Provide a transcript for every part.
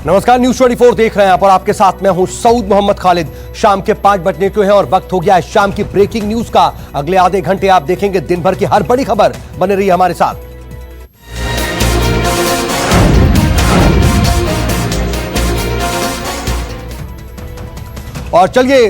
नमस्कार, न्यूज 24 देख रहे हैं आप और आपके साथ मैं हूं सऊद मोहम्मद खालिद। शाम के 5 बजने को है और वक्त हो गया है शाम की ब्रेकिंग न्यूज का। अगले आधे घंटे आप देखेंगे दिन भर की हर बड़ी खबर। बने रहिए हमारे साथ। और चलिए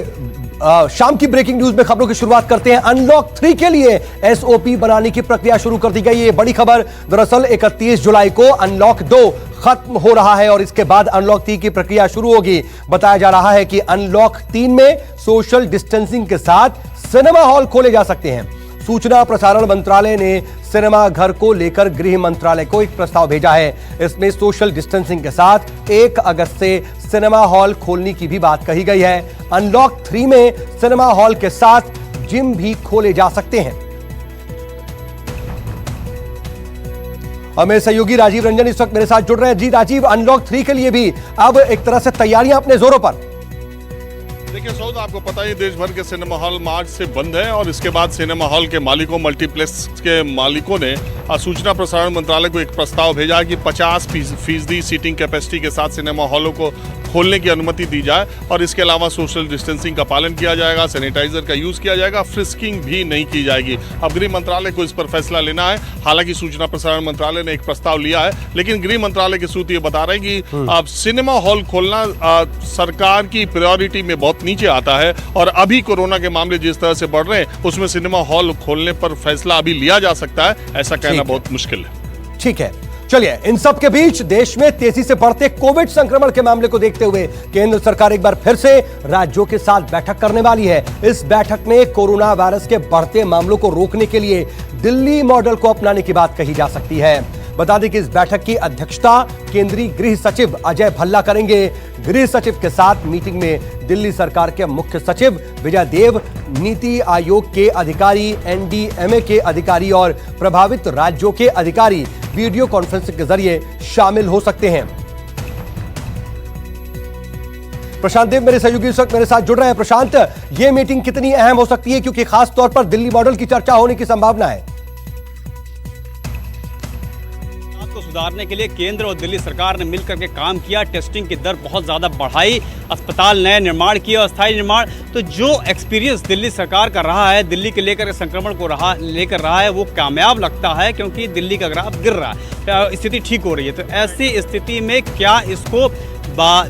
शाम की ब्रेकिंग न्यूज में खबरों की शुरुआत करते हैं। अनलॉक 3 के लिए एसओपी बनाने की प्रक्रिया शुरू कर दी गई। ये बड़ी खबर। दरअसल 31 जुलाई को अनलॉक 2 खत्म हो रहा है और इसके बाद अनलॉक 3 की प्रक्रिया शुरू होगी। बताया जा रहा है कि अनलॉक 3 में सोशल डिस्टेंसिंग के साथ सिनेमा हॉल खोले जा सकते हैं। सूचना प्रसारण मंत्रालय ने सिनेमा घर को लेकर गृह मंत्रालय को एक प्रस्ताव भेजा है। इसमें सोशल डिस्टेंसिंग के साथ 1 अगस्त से सिनेमा हॉल खोलने की भी बात कही गई है। अनलॉक 3 में सिनेमा हॉल के साथ जिम भी खोले जा सकते हैं। और मेरे सहयोगी राजीव रंजन इस वक्त मेरे साथ जुड़ रहे हैं। जी राजीव, अनलॉक 3 के लिए भी अब एक तरह से तैयारियां अपने जोरों पर। देखिए सऊद, आपको पता ही देश भर के सिनेमा हॉल मार्च से बंद है और इसके बाद सिनेमा हॉल के मालिकों, मल्टीप्लेक्स के मालिकों ने सूचना प्रसारण मंत्रालय को एक प्रस्ताव भेजा है कि 50% सीटिंग कैपेसिटी के साथ सिनेमा हॉलों को खोलने की अनुमति दी जाए और इसके अलावा सोशल डिस्टेंसिंग का पालन किया जाएगा, सैनिटाइजर का यूज किया जाएगा, फ्रिस्किंग भी नहीं की जाएगी। अब गृह मंत्रालय को इस पर फैसला लेना है। हालांकि सूचना प्रसारण मंत्रालय ने एक प्रस्ताव लिया है, लेकिन गृह मंत्रालय के सूत्र ये बता रहे हैं कि अब सिनेमा हॉल खोलना सरकार की प्रायोरिटी में बहुत नीचे आता है और अभी कोरोना के मामले जिस तरह से बढ़ रहे हैं उसमें सिनेमा हॉल खोलने पर फैसला अभी लिया जा सकता है, ऐसा कहना बहुत मुश्किल है। ठीक है, चलिए इन सब के बीच देश में तेजी से बढ़ते कोविड संक्रमण के मामले को देखते हुए केंद्र सरकार एक बार फिर से राज्यों के साथ बैठक करने वाली है। इस बैठक में कोरोना वायरस के बढ़ते मामलों को रोकने के लिए दिल्ली मॉडल को अपनाने की बात कही जा सकती है। बता दें कि इस बैठक की अध्यक्षता केंद्रीय गृह सचिव अजय भल्ला करेंगे। गृह सचिव के साथ मीटिंग में दिल्ली सरकार के मुख्य सचिव विजय देव, नीति आयोग के अधिकारी, एनडीएमए के अधिकारी और प्रभावित राज्यों के अधिकारी वीडियो कॉन्फ्रेंसिंग के जरिए शामिल हो सकते हैं। प्रशांत देव मेरे सहयोगी इस वक्त मेरे साथ जुड़ रहे हैं। प्रशांत, यह मीटिंग कितनी अहम हो सकती है, क्योंकि खास तौर पर दिल्ली मॉडल की चर्चा होने की संभावना है? सुधारने के लिए केंद्र और दिल्ली सरकार ने मिलकर के काम किया। टेस्टिंग की दर बहुत ज़्यादा बढ़ाई, अस्पताल नए निर्माण किए, अस्थायी निर्माण। तो जो एक्सपीरियंस दिल्ली सरकार का रहा है, दिल्ली के लेकर संक्रमण को लेकर रहा है, वो कामयाब लगता है, क्योंकि दिल्ली का ग्राफ गिर रहा है, स्थिति ठीक हो रही है। तो ऐसी स्थिति में क्या इसको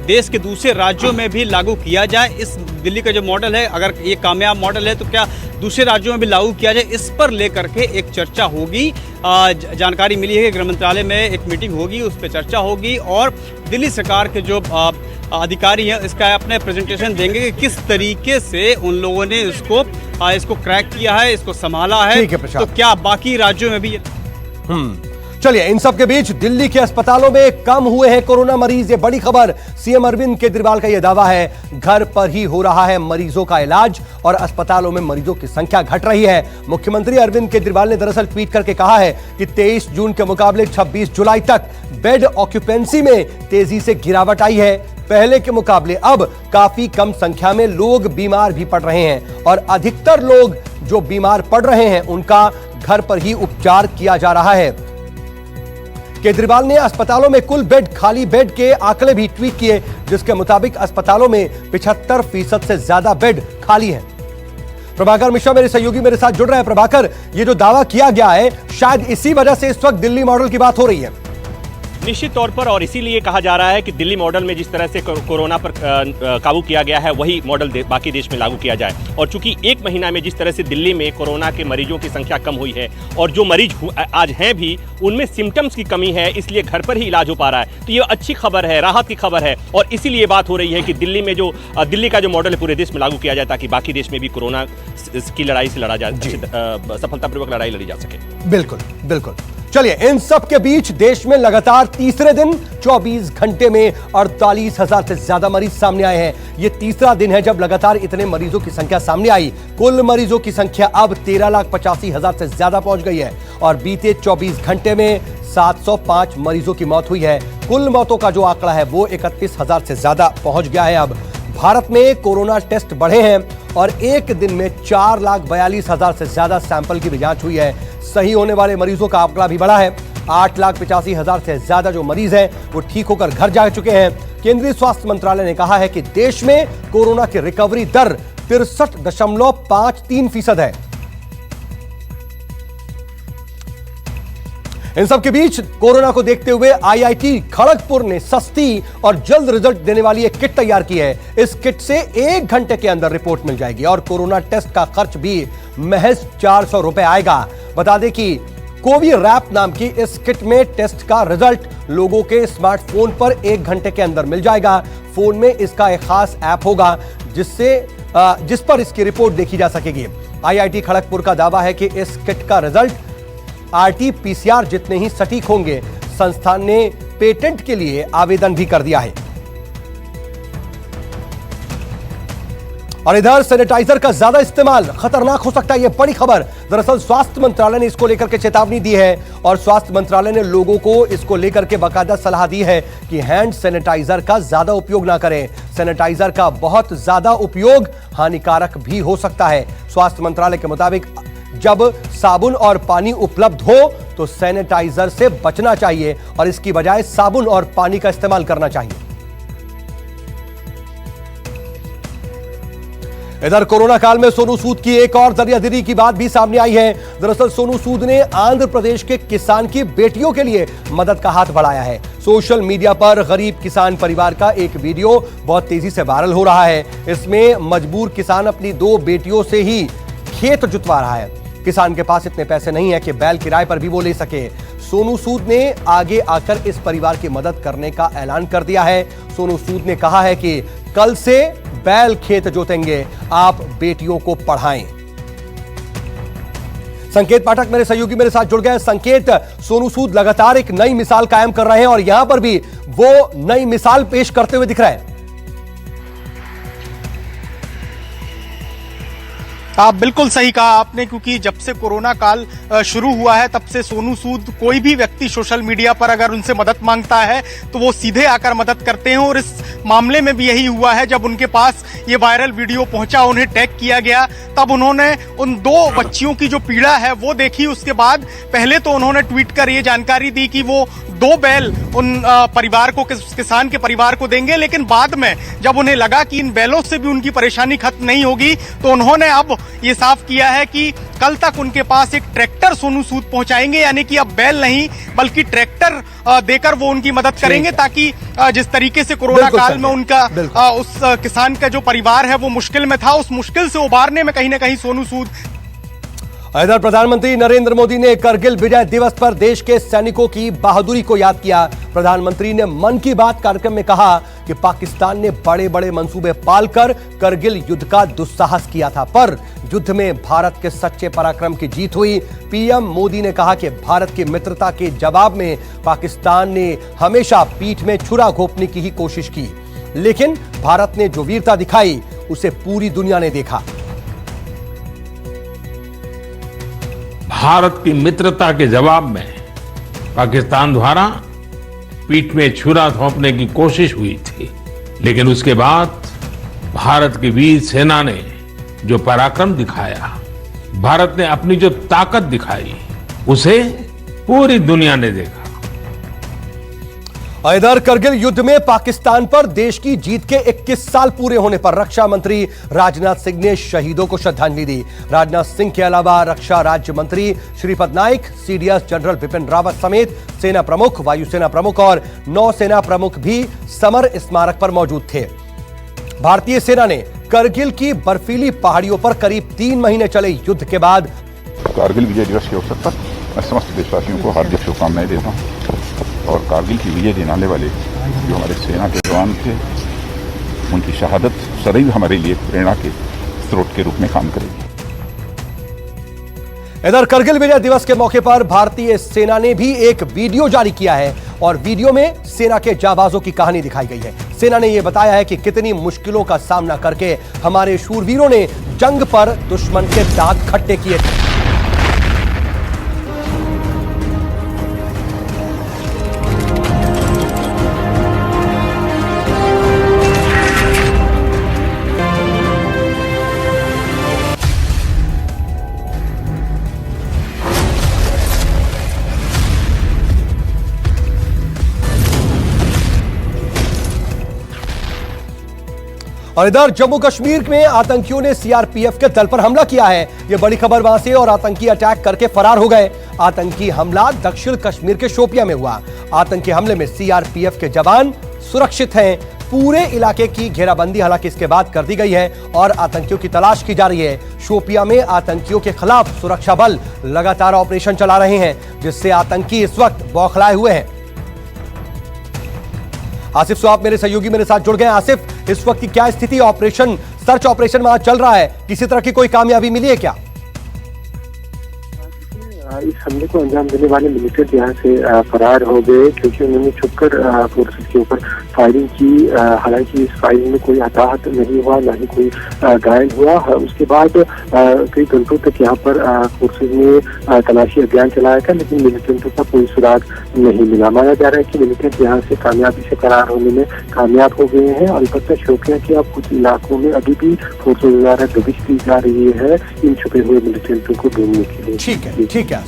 देश के दूसरे राज्यों में भी लागू किया जाए? इस दिल्ली का जो मॉडल है, अगर ये कामयाब मॉडल है तो क्या दूसरे राज्यों में भी लागू किया जाए? इस पर लेकर के एक चर्चा होगी। जानकारी मिली है कि गृह मंत्रालय में एक मीटिंग होगी, उस पर चर्चा होगी और दिल्ली सरकार के जो अधिकारी हैं इसका अपने प्रेजेंटेशन देंगे कि किस तरीके से उन लोगों ने इसको क्रैक किया है, इसको संभाला है। तो क्या बाकी राज्यों में भी चलिए इन सब के बीच दिल्ली के अस्पतालों में कम हुए हैं कोरोना मरीज। ये बड़ी खबर। सीएम अरविंद केजरीवाल का यह दावा है, घर पर ही हो रहा है मरीजों का इलाज और अस्पतालों में मरीजों की संख्या घट रही है। मुख्यमंत्री अरविंद केजरीवाल ने दरअसल ट्वीट करके कहा है कि 23 जून के मुकाबले 26 जुलाई तक बेड ऑक्यूपेंसी में तेजी से गिरावट आई है। पहले के मुकाबले अब काफी कम संख्या में लोग बीमार भी पड़ रहे हैं और अधिकतर लोग जो बीमार पड़ रहे हैं उनका घर पर ही उपचार किया जा रहा है। केजरीवाल ने अस्पतालों में कुल खाली बेड के आंकड़े भी ट्वीट किए, जिसके मुताबिक अस्पतालों में 75% से ज्यादा बेड खाली हैं। प्रभाकर मिश्रा मेरे सहयोगी मेरे साथ जुड़ रहे हैं। प्रभाकर, ये जो दावा किया गया है, शायद इसी वजह से इस वक्त दिल्ली मॉडल की बात हो रही है। निश्चित तौर पर, और इसीलिए कहा जा रहा है कि दिल्ली मॉडल में जिस तरह से कोरोना पर काबू किया गया है वही मॉडल बाकी देश में लागू किया जाए। और चूंकि 1 महीना में जिस तरह से दिल्ली में कोरोना के मरीजों की संख्या कम हुई है और जो मरीज आज हैं भी उनमें सिम्टम्स की कमी है, इसलिए घर पर ही इलाज हो पा रहा है। तो ये अच्छी खबर है, राहत की खबर है और इसीलिए बात हो रही है कि दिल्ली का जो मॉडल है पूरे देश में लागू किया जाए, ताकि बाकी देश में भी कोरोना की लड़ाई से लड़ा जा सफलतापूर्वक लड़ाई लड़ी जा सके। बिल्कुल बिल्कुल। चलिए इन सब के बीच देश में लगातार तीसरे दिन 24 घंटे में 48,000 से ज्यादा मरीज सामने आए हैं। यह तीसरा दिन है जब लगातार इतने मरीजों की संख्या सामने आई। कुल मरीजों की संख्या अब 13,85,000 से ज्यादा पहुंच गई है और बीते 24 घंटे में 705 मरीजों की मौत हुई है। कुल मौतों का जो आंकड़ा है वो 31,000 से ज्यादा पहुंच गया है। अब भारत में कोरोना टेस्ट बढ़े हैं और एक दिन में 4,42,000 से ज्यादा सैंपल की भी जांच हुई है। सही होने वाले मरीजों का आंकड़ा भी बढ़ा है। 8,85,000 से ज्यादा जो मरीज हैं वो ठीक होकर घर जा चुके हैं। केंद्रीय स्वास्थ्य मंत्रालय ने कहा है कि देश में कोरोना की रिकवरी दर 63.53% है। इन सब के बीच कोरोना को देखते हुए आईआईटी खड़गपुर ने सस्ती और जल्द रिजल्ट देने वाली एक किट तैयार की है। इस किट से 1 घंटे के अंदर रिपोर्ट मिल जाएगी और कोरोना टेस्ट का खर्च भी महज 400 रुपए आएगा। बता दें कि कोविरैप नाम की इस किट में टेस्ट का रिजल्ट लोगों के स्मार्टफोन पर 1 घंटे के अंदर मिल जाएगा। फोन में इसका एक खास ऐप होगा जिस पर इसकी रिपोर्ट देखी जा सकेगी। आईआईटी खड़गपुर का दावा है कि इस किट का रिजल्ट आरटी-पीसीआर जितने ही सटीक होंगे। संस्थान ने पेटेंट के लिए आवेदन भी कर दिया है। और इधर सैनिटाइजर का ज्यादा इस्तेमाल खतरनाक हो सकता है, यह बड़ी खबर। दरअसल स्वास्थ्य मंत्रालय ने इसको लेकर के चेतावनी दी है और स्वास्थ्य मंत्रालय ने लोगों को इसको लेकर के बाकायदा सलाह दी है कि हैंड सैनिटाइजर का ज्यादा उपयोग ना करें। सैनिटाइजर का बहुत ज्यादा उपयोग हानिकारक भी हो सकता है। स्वास्थ्य मंत्रालय के मुताबिक जब साबुन और पानी उपलब्ध हो तो सैनिटाइजर से बचना चाहिए और इसकी बजाय साबुन और पानी का इस्तेमाल करना चाहिए। इधर कोरोना काल में सोनू सूद की एक और दरियादिली की बात भी सामने आई है। दरअसल सोनू सूद ने आंध्र प्रदेश के किसान की बेटियों के लिए मदद का हाथ बढ़ाया है। सोशल मीडिया पर गरीब किसान परिवार का एक वीडियो बहुत तेजी से वायरल हो रहा है। इसमें मजबूर किसान अपनी 2 बेटियों से ही खेत जुतवा रहा है। किसान के पास इतने पैसे नहीं है कि बैल किराए पर भी वो ले सके। सोनू सूद ने आगे आकर इस परिवार की मदद करने का ऐलान कर दिया है। सोनू सूद ने कहा है कि कल से बैल खेत जोतेंगे, आप बेटियों को पढ़ाएं। संकेत पाठक मेरे सहयोगी मेरे साथ जुड़ गए। संकेत, सोनू सूद लगातार एक नई मिसाल कायम कर रहे हैं और यहां पर भी वो नई मिसाल पेश करते हुए दिख रहा है। आप बिल्कुल सही कहा आपने, क्योंकि जब से कोरोना काल शुरू हुआ है तब से सोनू सूद कोई भी व्यक्ति सोशल मीडिया पर अगर उनसे मदद मांगता है तो वो सीधे आकर मदद करते हैं। और इस मामले में भी यही हुआ है। जब उनके पास ये वायरल वीडियो पहुंचा, उन्हें टैग किया गया, तब उन्होंने उन 2 बच्चियों की जो पीड़ा है वो देखी। उसके बाद पहले तो उन्होंने ट्वीट कर ये जानकारी दी कि वो 2 बैल उन परिवार को, किसान के परिवार को देंगे। लेकिन बाद में जब उन्हें लगा कि इन बैलों से भी उनकी परेशानी खत्म नहीं होगी तो उन्होंने अब ये साफ किया है कि कल तक उनके पास एक ट्रैक्टर सोनू सूद पहुंचाएंगे। यानी कि अब बैल नहीं बल्कि ट्रैक्टर देकर वो उनकी मदद करेंगे, ताकि जिस तरीके से कोरोना काल में उनका उस किसान का जो परिवार है वो मुश्किल में था, उस मुश्किल से उबारने में कहीं ना कहीं सोनू सूद। इधर प्रधानमंत्री नरेंद्र मोदी ने करगिल विजय दिवस पर देश के सैनिकों की बहादुरी को याद किया। प्रधानमंत्री ने मन की बात कार्यक्रम में कहा कि पाकिस्तान ने बड़े बड़े मंसूबे पालकर करगिल युद्ध का दुस्साहस किया था, पर युद्ध में भारत के सच्चे पराक्रम की जीत हुई। पीएम मोदी ने कहा कि भारत की मित्रता के जवाब में पाकिस्तान ने हमेशा पीठ में छुरा घोंपने की ही कोशिश की, लेकिन भारत ने जो वीरता दिखाई उसे पूरी दुनिया ने देखा। भारत की मित्रता के जवाब में पाकिस्तान द्वारा पीठ में छुरा घोंपने की कोशिश हुई थी, लेकिन उसके बाद भारत की वीर सेना ने जो पराक्रम दिखाया, भारत ने अपनी जो ताकत दिखाई, उसे पूरी दुनिया ने देखा। और इधर करगिल युद्ध में पाकिस्तान पर देश की जीत के 21 साल पूरे होने पर रक्षा मंत्री राजनाथ सिंह ने शहीदों को श्रद्धांजलि दी। राजनाथ सिंह के अलावा रक्षा राज्य मंत्री श्रीपद नाइक, सीडीएस जनरल बिपिन रावत समेत सेना प्रमुख, वायुसेना प्रमुख और नौसेना प्रमुख भी समर स्मारक पर मौजूद थे। भारतीय सेना ने करगिल की बर्फीली पहाड़ियों पर करीब 3 महीने चले युद्ध के बाद कारगिल विजय दिवस के अवसर पर मैं समस्त देशवासियों को हार्दिक शुभकामनाएं देता हूं और कारगिल की विजय दिलाने वाले जो हमारे सेना के जवान थे, उनकी शहादत सदैव हमारे लिए प्रेरणा के स्रोत के रूप में काम करेगी। इधर करगिल विजय दिवस के मौके पर भारतीय सेना ने भी एक वीडियो जारी किया है और वीडियो में सेना के जाबाजों की कहानी दिखाई गई है। सेना ने यह बताया है कि कितनी मुश्किलों का सामना करके हमारे शूरवीरों ने जंग पर दुश्मन के दांत खट्टे किए थे। और इधर जम्मू कश्मीर में आतंकियों ने सीआरपीएफ के दल पर हमला किया है। यह बड़ी खबर वहां से, और आतंकी अटैक करके फरार हो गए। आतंकी हमला दक्षिण कश्मीर के शोपियां में हुआ। आतंकी हमले में सीआरपीएफ के जवान सुरक्षित हैं। पूरे इलाके की घेराबंदी हालांकि इसके बाद कर दी गई है और आतंकियों की तलाश की जा रही है। शोपियां में आतंकियों के खिलाफ सुरक्षा बल लगातार ऑपरेशन चला रहे हैं, जिससे आतंकी इस वक्त बौखलाए हुए हैं। आसिफ स्वाब मेरे सहयोगी मेरे साथ जुड़ गए। आसिफ, इस वक्त की क्या स्थिति? ऑपरेशन, सर्च ऑपरेशन वहां चल रहा है, किसी तरह की कोई कामयाबी मिली है क्या? इस हमले को अंजाम देने वाले मिलिटेंट यहाँ से फरार हो गए, क्योंकि उन्होंने छुपकर फोर्सेस के ऊपर फायरिंग की। हालांकि इस फायरिंग में कोई हताहत नहीं हुआ, न ही कोई घायल हुआ। उसके बाद कई घंटों तक यहाँ पर फोर्सेस ने तलाशी अभियान चलाया था, लेकिन मिलिटेंटों का कोई सुराग नहीं मिला। माना जा रहा है कि मिलिटेंट यहाँ से कामयाबी से फरार होने में कामयाब हो गए हैं। और अलबत्ता शोपियां के अब कुछ इलाकों में अभी भी फोर्सेस द्वारा दबिश दी जा रही है इन छुपे हुए मिलिटेंटों को ढूंढने के लिए। ठीक है।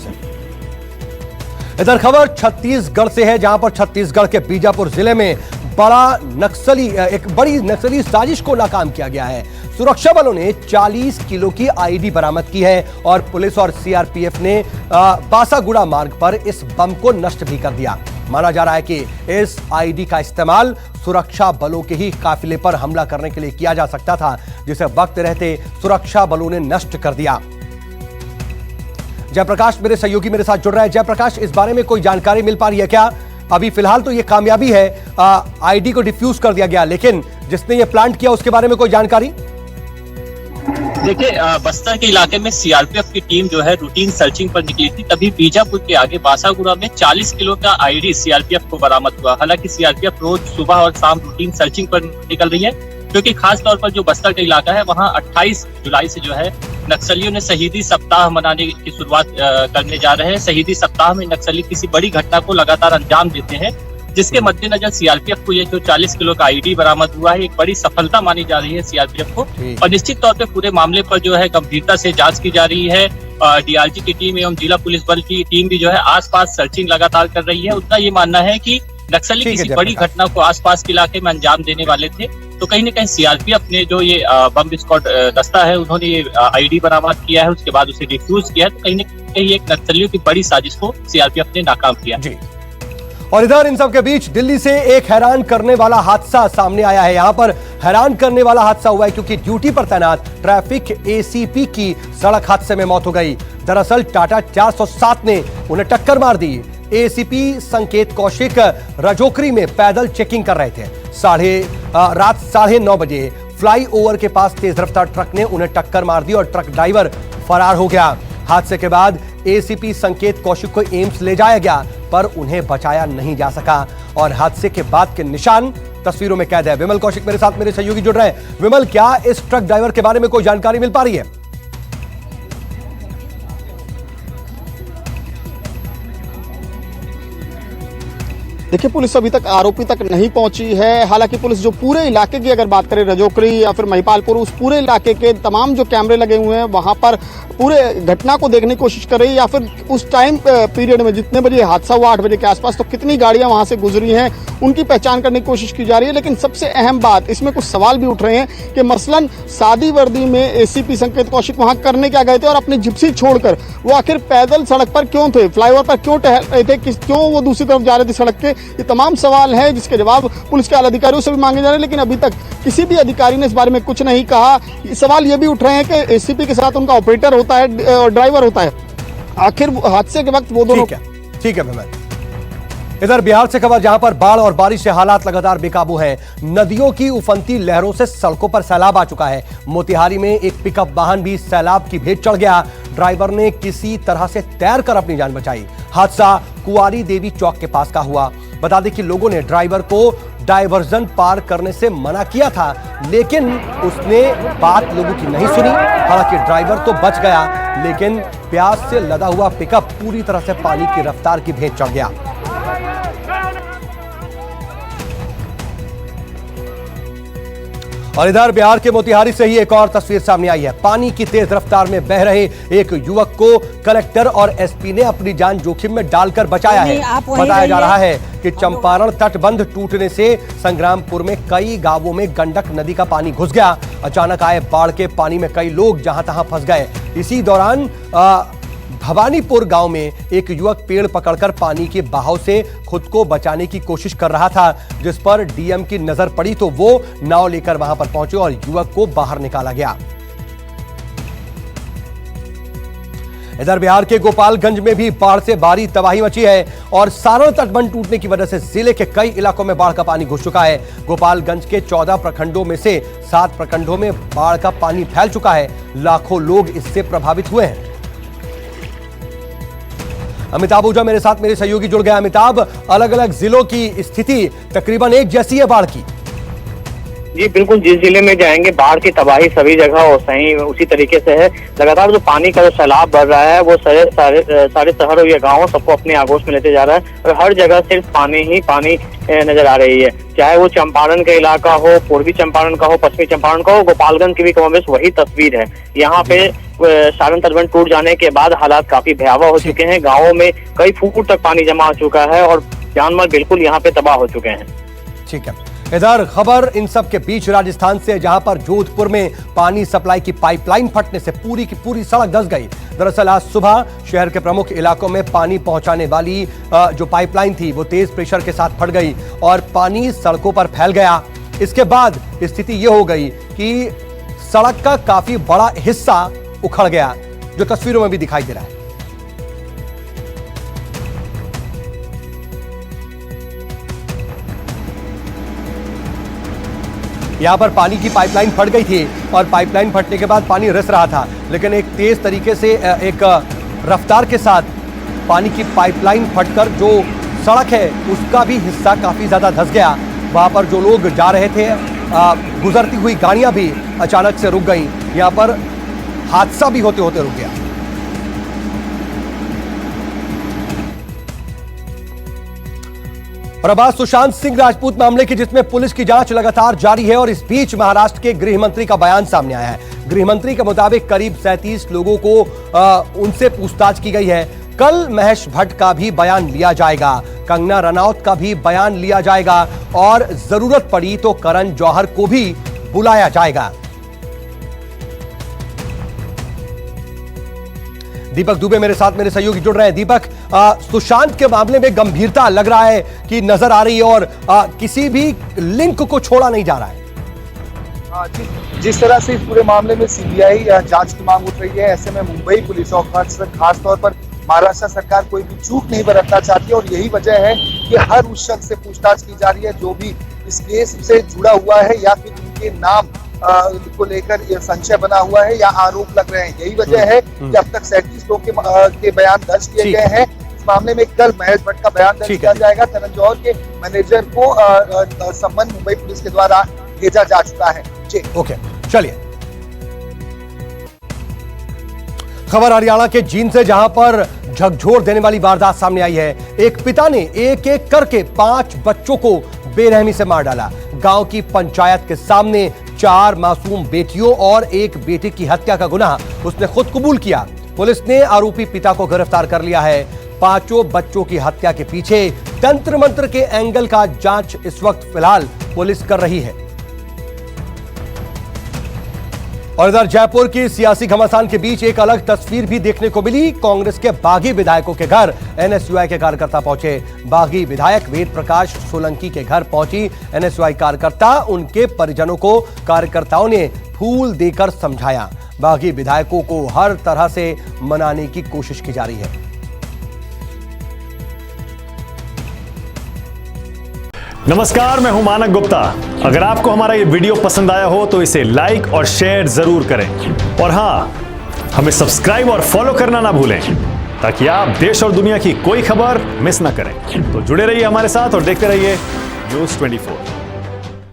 इधर खबर छत्तीसगढ़ से है, जहां पर छत्तीसगढ़ के बीजापुर जिले में एक बड़ी नक्सली साजिश को नाकाम किया गया है। सुरक्षा बलों ने 40 किलो की आईडी बरामद की है और पुलिस और सीआरपीएफ ने बासागुड़ा मार्ग पर इस बम को नष्ट भी कर दिया। माना जा रहा है कि इस आईडी का इस्तेमाल सुरक्षा बलों के ही काफिले पर हमला करने के लिए किया जा सकता था, जिसे वक्त रहते सुरक्षा बलों ने नष्ट कर दिया। जयप्रकाश मेरे सहयोगी मेरे साथ जुड़ रहा है। जयप्रकाश, इस बारे में कोई जानकारी मिल पा रही है क्या? अभी फिलहाल तो ये कामयाबी है, आईडी को डिफ्यूज कर दिया गया, लेकिन जिसने ये प्लांट किया उसके बारे में कोई जानकारी? देखिए, बस्तर के इलाके में सीआरपीएफ की टीम जो है रूटीन सर्चिंग पर निकली थी, तभी बीजापुर के आगे बासागुड़ा में 40 किलो का आईडी सीआरपीएफ को बरामद हुआ। हालांकि सीआरपीएफ रोज सुबह और शाम रूटीन सर्चिंग पर निकल रही है, क्योंकि खास तौर पर जो बस्तर का इलाका है वहाँ 28 जुलाई से जो है नक्सलियों ने शहीदी सप्ताह मनाने की शुरुआत करने जा रहे हैं। शहीदी सप्ताह में नक्सली किसी बड़ी घटना को लगातार अंजाम देते हैं, जिसके मद्देनजर सीआरपीएफ को ये जो 40 किलो का आईडी बरामद हुआ है, एक बड़ी सफलता मानी जा रही है सीआरपीएफ को। और निश्चित तौर पे पूरे मामले पर जो है गंभीरता से जांच की जा रही है। डीआरजी की टीम एवं जिला पुलिस बल की टीम भी जो है आसपास सर्चिंग लगातार कर रही है। उनका ये मानना है कि नक्सली किसी बड़ी घटना को आसपास के इलाके में अंजाम देने वाले थे, तो कहीं न कहीं सीआरपीएफ ने जो ये बम स्क्वाड दस्ता है उन्होंने ये आईडी बरामद किया है, उसके बाद उसे डिफ्यूज किया है। तो कहीं न कहीं एक नक्सलियों की बड़ी साजिश को सीआरपीएफ ने नाकाम किया जी। और इधर इन सब के बीच दिल्ली से एक हैरान करने वाला हादसा सामने आया है। यहां पर हैरान करने वाला हादसा हुआ है क्योंकि ड्यूटी पर तैनात ट्रैफिक एसीपी की सड़क हादसे में मौत हो गई। दरअसल टाटा 407 ने उन्हें टक्कर मार दी। एसीपी संकेत कौशिक रजोकरी में पैदल चेकिंग कर रहे थे। रात 9:30 बजे फ्लाईओवर के पास तेज रफ्तार ट्रक ने उन्हें टक्कर मार दी और ट्रक ड्राइवर फरार हो गया। हादसे के बाद एसीपी संकेत कौशिक को एम्स ले जाया गया, पर उन्हें बचाया नहीं जा सका और हादसे के बाद के निशान तस्वीरों में कैद है। विमल कौशिक मेरे साथ मेरे सहयोगी जुड़ रहे हैं। विमल, क्या इस ट्रक ड्राइवर के बारे में कोई जानकारी मिल पा रही है? देखिए, पुलिस अभी तक आरोपी तक नहीं पहुंची है। हालांकि पुलिस जो पूरे इलाके की अगर बात करें, रजोकरी या फिर महिपालपुर, उस पूरे इलाके के तमाम जो कैमरे लगे हुए हैं वहां पर पूरे घटना को देखने की कोशिश कर रही है, या फिर उस टाइम पीरियड में जितने बजे हादसा हुआ 8 बजे के आसपास, तो कितनी गाड़ियां वहां से गुजरी हैं उनकी पहचान करने की कोशिश की जा रही है। लेकिन सबसे अहम बात, इसमें कुछ सवाल भी उठ रहे हैं कि मसलन सादी वर्दी में एसीपी संकेत कौशिक वहां करने क्या गए थे और अपनी जिप्सी छोड़कर वो आखिर पैदल सड़क पर क्यों थे, फ्लाईओवर पर क्यों टहल रहे थे, क्यों वो दूसरी तरफ जा रहे थे सड़क के? ये तमाम सवाल है जिसके जवाब पुलिस के आला अधिकारियों से भी मांगे जा रहे हैं, लेकिन अभी तक किसी भी अधिकारी ने इस बारे में कुछ नहीं कहा। सवाल ये भी उठ रहे हैं कि एसीपी के साथ उनका ऑपरेटर होता है, ड्राइवर होता है, आखिर हादसे के वक्त वो दोनों। ठीक है विमल। इधर बिहार से खबर, जहां पर बाढ़ और बारिश से हालात लगातार बेकाबू हैं। नदियों की उफनती लहरों से सड़कों पर सैलाब आ चुका है। मोतिहारी में एक पिकअप वाहन भी सैलाब की भेंट चढ़ गया। ड्राइवर ने किसी तरह से तैरकर अपनी जान बचाई। हादसा कुंवारी देवी चौक के पास का हुआ। बता दें कि लोगों ने ड्राइवर को डायवर्जन पार करने से मना किया था, लेकिन उसने बात लोगों की नहीं सुनी। हालांकि ड्राइवर तो बच गया, लेकिन प्यास से लदा हुआ पिकअप पूरी तरह से पानी की रफ्तार की भेंट चढ़ गया। और इधर बिहार के मोतिहारी से ही एक और तस्वीर सामने आई है। पानी की तेज रफ्तार में बह रहे एक युवक को कलेक्टर और एसपी ने अपनी जान जोखिम में डालकर बचाया है। बताया जा रहा है कि चंपारण तटबंध टूटने से संग्रामपुर में कई गांवों में गंडक नदी का पानी घुस गया। अचानक आए बाढ़ के पानी में कई लोग जहां तहां फंस गए। इसी दौरान भवानीपुर गांव में एक युवक पेड़ पकड़कर पानी के बहाव से खुद को बचाने की कोशिश कर रहा था, जिस पर डीएम की नजर पड़ी तो वो नाव लेकर वहां पर पहुंचे और युवक को बाहर निकाला गया। इधर बिहार के गोपालगंज में भी बाढ़ से भारी तबाही मची है और सारण तटबंध टूटने की वजह से जिले के कई इलाकों में बाढ़ का पानी घुस चुका है। गोपालगंज के 14 प्रखंडों में से 7 प्रखंडों में बाढ़ का पानी फैल चुका है। लाखों लोग इससे प्रभावित हुए हैं। अमिताभ ओझा मेरे साथ मेरे सहयोगी जुड़ गए। अमिताभ, अलग अलग जिलों की स्थिति तकरीबन एक जैसी है बाढ़ की। जी बिल्कुल, जिस जिले में जाएंगे बाढ़ की तबाही सभी जगह और सही उसी तरीके से है। लगातार जो पानी का जो सैलाब बढ़ रहा है वो सारे शहर या गांव सबको अपने आगोश में लेते जा रहा है और हर जगह सिर्फ पानी ही पानी नजर आ रही है। चाहे वो चंपारण का इलाका हो, पूर्वी चंपारण का हो, पश्चिमी चंपारण का हो, गोपालगंज की भी कमोबेश वही तस्वीर है। यहाँ पे सारण तटबंध टूट जाने के बाद हालात काफी भयावह हो चुके हैं। गाँवों में कई फुट तक पानी जमा हो चुका है और जानमाल बिल्कुल यहाँ पे तबाह हो चुके हैं। ठीक है, इधर खबर इन सब के बीच राजस्थान से, जहां पर जोधपुर में पानी सप्लाई की पाइपलाइन फटने से पूरी की पूरी सड़क धंस गई। दरअसल आज सुबह शहर के प्रमुख इलाकों में पानी पहुंचाने वाली जो पाइपलाइन थी वो तेज प्रेशर के साथ फट गई और पानी सड़कों पर फैल गया। इसके बाद स्थिति ये हो गई कि सड़क का काफी बड़ा हिस्सा उखड़ गया, जो तस्वीरों में भी दिखाई दे रहा है। यहां पर पानी की पाइपलाइन फट गई थी और पाइपलाइन फटने के बाद पानी रिस रहा था, लेकिन एक तेज तरीके से एक रफ्तार के साथ पानी की पाइपलाइन फटकर जो सड़क है उसका भी हिस्सा काफी ज्यादा धंस गया। वहां पर जो लोग जा रहे थे, गुजरती हुई गाड़ियां भी अचानक से रुक गई। यहां पर हादसा भी होते होते रुक गया। और अब सुशांत सिंह राजपूत मामले की, जिसमें पुलिस की जांच लगातार जारी है और इस बीच महाराष्ट्र के गृह मंत्री का बयान सामने आया है। गृह मंत्री के मुताबिक करीब 37 लोगों को उनसे पूछताछ की गई है। कल महेश भट्ट का भी बयान लिया जाएगा, कंगना रनौत का भी बयान लिया जाएगा और जरूरत पड़ी तो करण जौहर को भी बुलाया जाएगा। दीपक दुबे मेरे साथ मेरे सहयोगी जुड़ रहे हैं। दीपक, सुशांत के मामले में गंभीरता लग रहा है कि नजर आ रही है और किसी भी लिंक को छोड़ा नहीं जा रहा है। जिस तरह से इस पूरे मामले में सीबीआई जांच की मांग उठ रही है, ऐसे में मुंबई पुलिस और खास तौर पर महाराष्ट्र सरकार कोई भी चूक नहीं बरतना चाहती है और यही वजह है कि हर उस शख्स से पूछताछ की जा रही है जो भी इस केस से जुड़ा हुआ है या फिर उनके नाम को लेकर संशय बना हुआ है या आरोप लग रहे हैं। यही वजह है कि अब तक 37 लोग के बयान दर्ज किए गए हैं। इस मामले में कल महेश भट्ट का बयान दर्ज किया जाएगा। करण जौहर के मैनेजर को सम्मन मुंबई पुलिस के द्वारा भेजा जा चुका है। जी ओके, चलिए खबर हरियाणा के जींद से, जहां पर झकझोर देने वाली वारदात सामने आई है। एक पिता ने एक एक करके 5 बच्चों को बेरहमी से मार डाला। गांव की पंचायत के सामने 4 मासूम बेटियों और एक बेटे की हत्या का गुनाह उसने खुद कबूल किया। पुलिस ने आरोपी पिता को गिरफ्तार कर लिया है। 5 बच्चों की हत्या के पीछे तंत्र मंत्र के एंगल का जांच इस वक्त फिलहाल पुलिस कर रही है। और इधर जयपुर की सियासी घमासान के बीच एक अलग तस्वीर भी देखने को मिली। कांग्रेस के बागी विधायकों के घर एनएसयूआई के कार्यकर्ता पहुंचे। बागी विधायक वेद प्रकाश सोलंकी के घर पहुंची एनएसयूआई कार्यकर्ता, उनके परिजनों को कार्यकर्ताओं ने फूल देकर समझाया। बागी विधायकों को हर तरह से मनाने की कोशिश की जा रही है। नमस्कार, मैं हूं मानक गुप्ता। अगर आपको हमारा ये वीडियो पसंद आया हो तो इसे लाइक और शेयर जरूर करें और हां, हमें सब्सक्राइब और फॉलो करना ना भूलें ताकि आप देश और दुनिया की कोई खबर मिस ना करें। तो जुड़े रहिए हमारे साथ और देखते रहिए News 24।